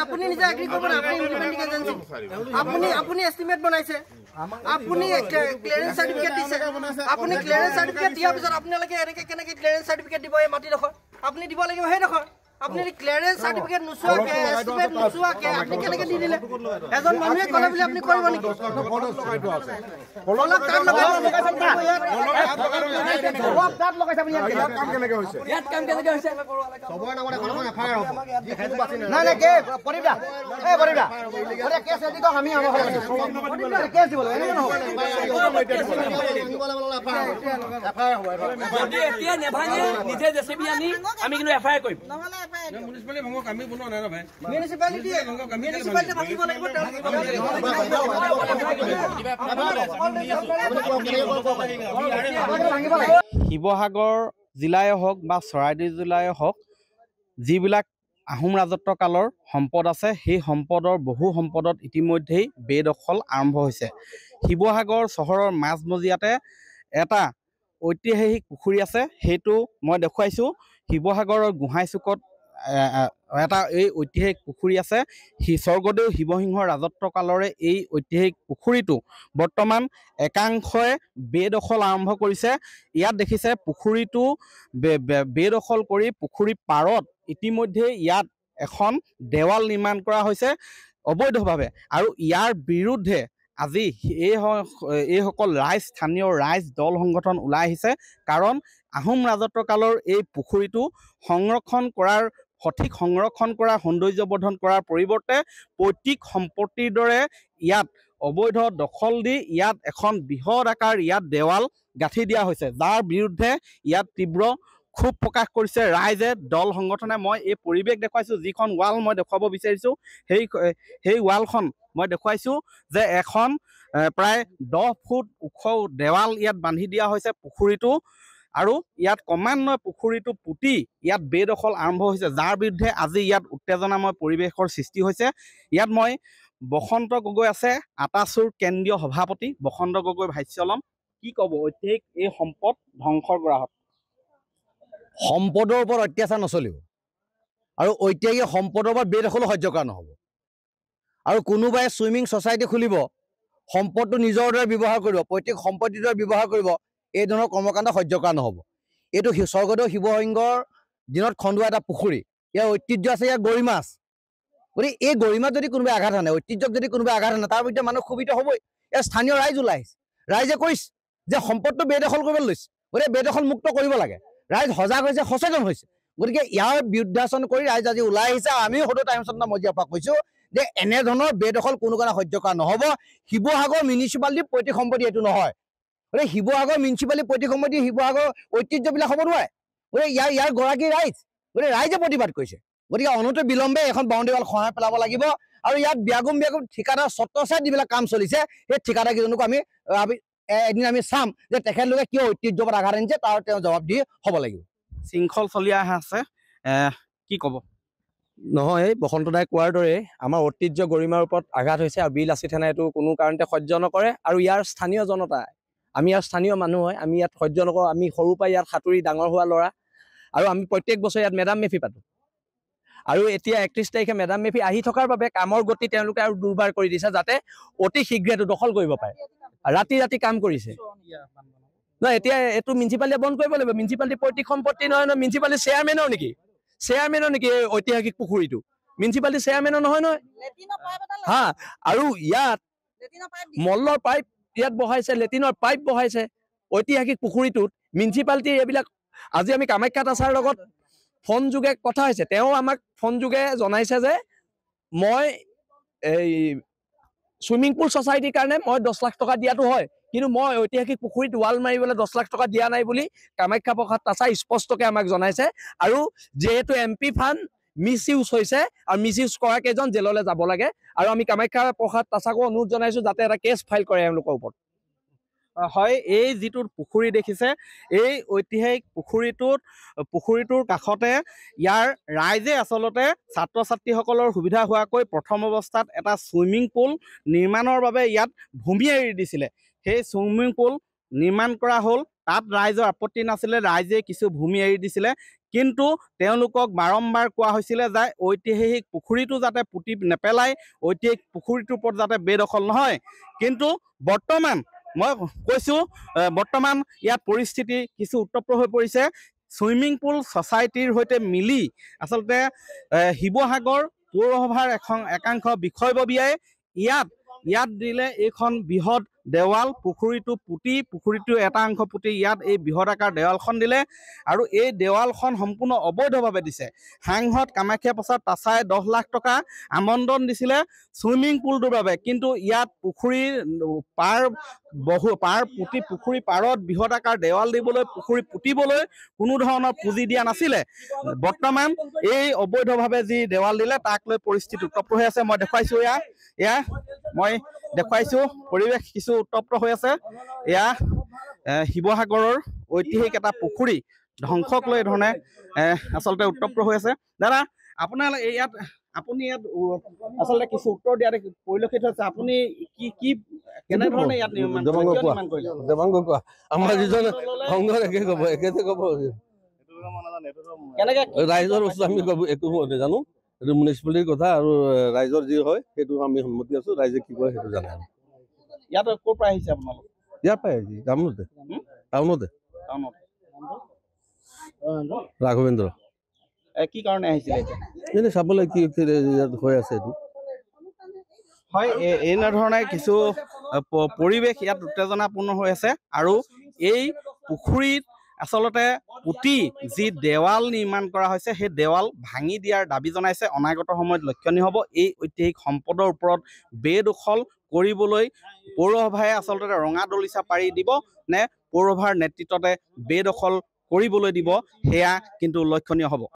আপুনি নিজে এগ্ৰি কৰিব না আপুনি ইন্ডিপেন্ডেন্ট এজেন্সি আপুনি এস্টিমেট বনাইছে আপুনি ক্লিয়াৰেন্স সাৰ্টিফিকেট দিছে আপুনি ক্লিয়াৰেন্স সাৰ্টিফিকেট দিয়াৰ পিছত আপোনালোকে এনেকে কেনেকে ক্লিয়াৰেন্স সাৰ্টিফিকেট দিব এই মাটি দখৰ আপুনি দিব লাগিব হে দখৰ আপনি ক্লিয়াৰেন্স সাৰ্টিফিকেট নুসুৱাকে এস্টিমেট নুসুৱাকে আপনি কেনেকে দি দিলে এজন মানুহে কলে বুলি আপনি কৰিব নেকি কলক কাট লগাইছে ইয়াত কাম কেনেকে হৈছে সবৰে নামত এখন এফআইআৰ হ'ব নাই নাই কে পৰিবা ওরে কেস দি তো আমি আমার কেস দিব লাগে এনে নহব এফআইআর হ'ব যদি এতিয়া নেভাঙে নিজে জেসিবি আনি আমি কিন্তু এফআইআর কৰিম म्युनिसिपालिटी भंग कामी बनो ना भाई म्युनिसिपालिटी भांगिब লাগিব শিৱসাগৰ জিলাই হওক বা চৰাইদেউ জিলাই হওক যিবিলাক আহোম ৰাজত্ব কালৰ সম্পদ আছে সেই সম্পদৰ বহু সম্পদত ইতিমধ্যেই বেদখল আৰম্ভ হৈছে শিৱসাগৰ চহৰৰ মাজমজিয়াতে এটা ঐতিহাসিক পুখুৰী আছে সেইটো মই দেখুৱাইছো শিৱসাগৰৰ গোহাঁই চুকত এটা এই ঐতিহাসিক পুখুৰী আছে স্বৰ্গদেউ শিৱসিংহৰ ৰাজত্ব কালৰে এই ঐতিহাসিক পুখুৰীটো বৰ্তমান একাংশই বেদখল আৰম্ভ কৰিছে ইয়াত দেখিছে পুখুৰীটো বেদখল কৰি পুখুৰী পাৰত ইতিমধ্যে ইয়াত এখন দেৱাল নিৰ্মাণ কৰা হৈছে অবৈধভাৱে আৰু ইয়াৰ বিৰুদ্ধে আজি এইসকল স্থানীয় ৰাইজ দল সংগঠন ওলাই আহিছে কাৰণ আহোম ৰাজত্ব কালৰ এই পুখুৰীটো সঠিক সংৰক্ষণ কৰা সৌন্দৰ্যবৰ্ধন কৰাৰ পৰিৱৰ্তে পৈতৃক সম্পত্তিৰ দৰে ইয়াত অবৈধ দখল দি ইয়াত এখন বৃহৎ আকাৰ ইয়াত দেৱাল গাঁঠি দিয়া হৈছে যাৰ বিৰুদ্ধে ইয়াত তীব্ৰ ক্ষোভ প্ৰকাশ কৰিছে ৰাইজে দল সংগঠনে মই এই পৰিৱেশ দেখুৱাইছো যিখন ৱাল মই দেখুৱাব বিচাৰিছো সেই ৱালখন মই দেখুৱাইছো যে এখন প্ৰায় 10 ফুট ওখ দেৱাল ইয়াত বান্ধি দিয়া হৈছে পুখুৰীটো আৰু ইয়াত ক্ৰমান্বয়ে পুখুৰীটো পুতি ইয়াত বেদখল আৰম্ভ হৈছে যাৰ বিৰুদ্ধে আজি ইয়াত উত্তেজনাময় পৰিৱেশৰ সৃষ্টি হৈছে ইয়াত মই বসন্ত গগৈ আছে আটাচুৰ কেন্দ্ৰীয় সভাপতি বসন্ত গগৈ ভাষ্যলম কি ক'ব ঐতিহাসিক এই সম্পদ ধ্বংসৰ কৰা সম্পদৰ ওপৰত অত্যাচাৰ নচলিব আৰু ঐতিহাসিক সম্পদৰ ওপৰত বেদখল সহ্য কৰা নহ'ব আৰু কোনোবাই সুইমিং সোসাইটি খুলিব সম্পদটো নিজৰ দৰে ব্যৱহাৰ কৰিব পৈতৃক সম্পত্তিৰ দৰে ব্যৱহাৰ কৰিব এই ধৰণৰ কৰ্মকাণ্ড সহ্য কৰা নহ'ব এইটো স্বৰ্গদেউ শিৱসিংহৰ দিনত খন্দুৱা এটা পুখুৰী ইয়াৰ ঐতিহ্য আছে ইয়াৰ গৰিমা আছে গতিকে এই গৰিমাত যদি কোনোবাই আঘাত আনে ঐতিহ্যক যদি কোনোবাই আঘাত আনে তাৰ বিৰুদ্ধে মানুহ ক্ষোভিত হ'বই ইয়াৰ স্থানীয় ৰাইজ ওলাই আহিছে ৰাইজে কৈছে যে সম্পদটো বেদখল কৰিবলৈ লৈছে গতিকে বেদখল মুক্ত কৰিব লাগে ৰাইজ সজাগ হৈছে সচেতন হৈছে গতিকে ইয়াৰ বিৰুদ্ধাচৰণ কৰি ৰাইজ আজি ওলাই আহিছে আমিও সদৌ টাইমছ মজিয়াৰ পৰা কৈছো যে এনেধৰণৰ বেদখল কোনো কাৰণে সহ্য কৰা নহ'ব শিৱসাগৰ মিউনিচিপালিটি পৈতৃক সম্পত্তি এইটো নহয় গতিকে শিৱসাগৰ মিউনিচিপালিটি পৈতৃক সম্পত্তি শিৱসাগৰ ঐতিহ্যবিলাক হ'ব নোৱাৰে গতিকে ইয়াৰ গৰাকী ৰাইজ গতিকে ৰাইজে প্ৰতিবাদ কৰিছে গতিকে অনন্ত বিলম্বে এখন বাউণ্ডেৰী ৱাল খহাই পেলাব লাগিব আৰু ইয়াত ব্যাগুম ঠিকাদাৰ ছত্ৰচাই যিবিলাক কাম চলিছে সেই ঠিকাদাৰকেইজনক আমি এদিন আমি চাম যে তেখেতলোকে কিয় ঐতিহ্যৰ ওপৰত আঘাত আনিছে তাৰ তেওঁ জবাব দি হ'ব লাগিব শৃংখল চলি আছে কি ক'ব নহয় বসন্ত দাই কোৱাৰ দৰে আমাৰ ঐতিহ্য গৰিমাৰ ওপৰত আঘাত হৈছে আৰু বিল আছি থানাই এইটো কোনো কাৰণতে সহ্য নকৰে আৰু ইয়াৰ স্থানীয় জনতা আমি ইয়াৰ স্থানীয় মানুহ হয় আমি ইয়াত সহ্য নকৰোঁ আমি সৰুৰ পৰা ইয়াত সাঁতুৰি ডাঙৰ হোৱা ল'ৰা আৰু আমি প্ৰত্যেক বছৰ ইয়াত মেডাম মেফি পাতোঁ আৰু এতিয়া 31 তাৰিখে মেডাম মেফি আহি থকাৰ বাবে কামৰ গতি তেওঁলোকে আৰু দুৰ্বাৰ কৰি দিছে যাতে অতি শীঘ্ৰে এইটো দখল কৰিব পাৰে ৰাতি ৰাতি কাম কৰিছে নহয় এতিয়া এইটো মিউনিচিপালিটিয়ে বন্ধ কৰিব লাগিব মিউনিচিপালিটি পৈতৃক সম্পত্তি নহয় মিউনিচিপালিটি চেয়াৰমেনৰ নেকি ঐতিহাসিক পুখুৰীটো মিউনিচিপালিটি চেয়াৰমেনৰ নহয় হা আৰু ইয়াত মল্লৰ পাইপ ইয়াত বহাইছে লেট্ৰিনৰ পাইপ বহাইছে ঐতিহাসিক পুখুৰীটোত মিউনিচিপালিটি এইবিলাক আজি আমি কামাখ্যা তাছাৰ লগত ফোন যোগে কথা হৈছে তেওঁ আমাক ফোন যোগে জনাইছে যে মই এই সুইমিং পুল ছ'চাইটিৰ কাৰণে মই 10 লাখ টকা দিয়াটো হয় কিন্তু মই ঐতিহাসিক পুখুৰীত ৱাল মাৰিবলৈ 10 লাখ টকা দিয়া নাই বুলি কামাখ্যা প্ৰসাদ তাছাই স্পষ্টকৈ আমাক জনাইছে আৰু যেহেতু MP ফাণ্ড মিছ ইউজ হৈছে আৰু মিছ ইউজ কৰা কেইজন জেললৈ যাব লাগে আৰু আমি কামাখ্যা প্ৰসাদ তাছাকো অনুৰোধ জনাইছো যাতে এটা কেছ ফাইল কৰে এওঁলোকৰ ওপৰত হয় এই যিটো পুখুৰী দেখিছে এই ঐতিহাসিক পুখুৰীটোৰ কাষতে ইয়াৰ ৰাইজে আচলতে ছাত্ৰ ছাত্ৰীসকলৰ সুবিধা হোৱাকৈ প্ৰথম অৱস্থাত এটা সুইমিং পুল নিৰ্মাণৰ বাবে ইয়াত ভূমি এৰি দিছিলে সেই সুইমিং পুল নিৰ্মাণ কৰা হ'ল তাত ৰাইজৰ আপত্তি নাছিলে ৰাইজে কিছু ভূমি এৰি দিছিলে কিন্তু তেওঁলোকক বাৰম্বাৰ কোৱা হৈছিলে যে ঐতিহাসিক পুখুৰীটো যাতে পুতি নেপেলায়, ঐতিহাসিক পুখুৰীটোৰ ওপৰত যাতে বেদখল নহয়। কিন্তু বৰ্তমান মই কৈছোঁ, বৰ্তমান ইয়াত পৰিস্থিতি কিছু উত্তপ্ত হৈ পৰিছে। ছুইমিং পুল ছ'চাইটিৰ সৈতে মিলি আচলতে শিৱসাগৰ পৌৰসভাৰ একাংশ বিষয়ববীয়াই ইয়াত দিলে এইখন বৃহৎ দেৱাল, পুখুৰীটো এটা অংশ পুতি ইয়াত এই বৃহৎ আকাৰ দেৱালখন দিলে আৰু এই দেৱালখন সম্পূৰ্ণ অবৈধভাৱে দিছে। সাংসদ কামাখ্যা প্ৰসাদ তাছাই 10 লাখ টকা আমন্ত্ৰণ দিছিলে ছুইমিং পুলটোৰ বাবে, কিন্তু ইয়াত পুখুৰীৰ পুখুৰী পাৰত বৃহৎ আকাৰ দেৱাল দিবলৈ, পুখুৰী পুতিবলৈ কোনো ধৰণৰ পুঁজি দিয়া নাছিলে। বৰ্তমান এই অবৈধভাৱে যি দেৱাল দিলে তাক লৈ পৰিস্থিতি উত্তপ্ত হৈ আছে। মই দেখুৱাইছোঁ মই দেখুৱাইছোঁ পৰিৱেশ কিছু উত্তপ্ত হৈ আছে। এয়া শিৱসাগৰৰ ঐতিহাসিক এটা পুখুৰী ধ্বংসক লৈ ধৰণে আচলতে উত্তপ্ত হৈ আছে। দাদা, আপুনি ইয়াত আচলতে কিছু উত্তৰ দিয়া পৰিলক্ষিত হৈছে। আপুনি কি কেনেধৰণে ইয়াত নিৰ্মাণ কৰিলে? আমাৰ যিজন সংঘৰ একে ক'ব, কেনেকে ৰাইজৰ বস্তু আমি ক'ব একো নাজানো। এইটো মিউনিচিপালিটিৰ কথা আৰু ৰাইজৰ যি হয় সেইটো আমি সন্মতি আছো। ৰাইজে কি কয় সেইটো জানে। ইয়াত ক'ৰ পৰা আহিছে আপোনালোক? ইয়াৰ পৰাই আহিছে, টাউনতে ৰাঘবেন্দ্ৰ। কি কাৰণে আহিছিলে এতিয়া? এনেই চাবলৈ কি ইয়াত হৈ আছে এইটো। হয়, এনেধৰণে কিছু পৰিৱেশ ইয়াত উত্তেজনাপূৰ্ণ হৈ আছে। আৰু এই পুখুৰীত আচলতে পুতি যি দেৱাল নিৰ্মাণ কৰা হৈছে সেই দেৱাল ভাঙি দিয়াৰ দাবী জনাইছে। অনাগত সময়ত লক্ষণীয় হ'ব এই ঐতিহাসিক সম্পদৰ ওপৰত বেদখল কৰিবলৈ পৌৰসভাই আচলতে ৰঙা দলিচা পাৰি দিব নে পৌৰসভাৰ নেতৃত্বতে বেদখল কৰিবলৈ দিব, সেয়া কিন্তু লক্ষণীয় হ'ব।